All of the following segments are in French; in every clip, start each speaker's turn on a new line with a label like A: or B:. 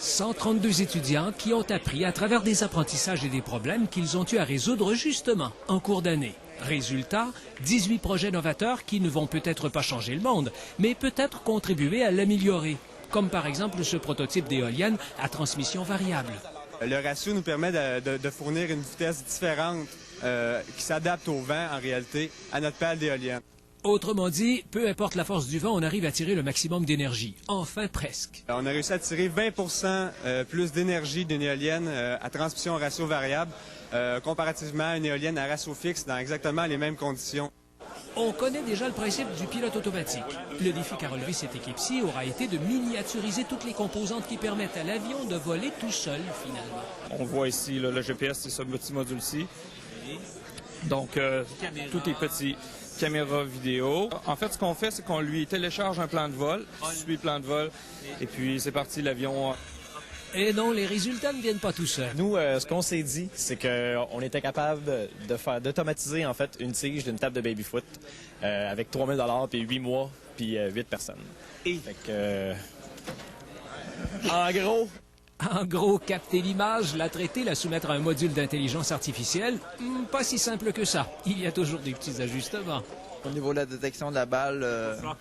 A: 132 étudiants qui ont appris à travers des apprentissages et des problèmes qu'ils ont eu à résoudre justement en cours d'année. Résultat, 18 projets novateurs qui ne vont peut-être pas changer le monde, mais peut-être contribuer à l'améliorer, comme par exemple ce prototype d'éolienne à transmission variable.
B: Le ratio nous permet de fournir une vitesse différente qui s'adapte au vent, en réalité, à notre pale d'éolienne.
A: Autrement dit, peu importe la force du vent, on arrive à tirer le maximum d'énergie. Enfin, presque.
B: On a réussi à tirer 20 plus d'énergie d'une éolienne à transmission ratio variable, comparativement à une éolienne à ratio fixe dans exactement les mêmes conditions.
A: On connaît déjà le principe du pilote automatique. Le défi qu'a relevé cette équipe-ci aura été de miniaturiser toutes les composantes qui permettent à l'avion de voler tout seul, finalement.
C: On voit ici là, le GPS, c'est ce petit module-ci. Donc, tout est petit. Caméra vidéo. En fait, ce qu'on fait, c'est qu'on lui télécharge un plan de vol, suit le plan de vol, et puis c'est parti, l'avion.
A: Et non, les résultats ne viennent pas tout seuls.
D: Nous, ce qu'on s'est dit, c'est qu'on était capable d'automatiser en fait une tige d'une table de baby-foot avec 3 000 puis 8 mois, puis 8 personnes. Fait que,
A: En gros, capter l'image, la traiter, la soumettre à un module d'intelligence artificielle, pas si simple que ça. Il y a toujours des petits ajustements.
E: Au niveau de la détection de la balle,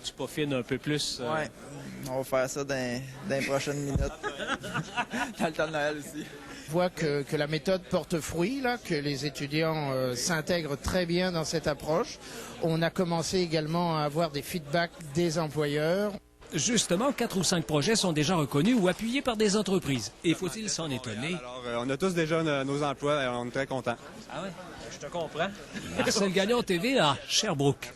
A: Tu peaufines un peu plus.
E: ouais, on va faire ça dans les prochaines minutes. Dans le temps de Noël aussi.
F: On voit que la méthode porte fruit, là, que les étudiants s'intègrent très bien dans cette approche. On a commencé également à avoir des feedbacks des employeurs.
A: Justement, 4 ou 5 projets sont déjà reconnus ou appuyés par des entreprises. Et faut-il s'en étonner?
B: Alors, on a tous déjà nos emplois et on est très contents.
D: Ah ouais, je te comprends.
A: Marcel Gagnon TV à Sherbrooke.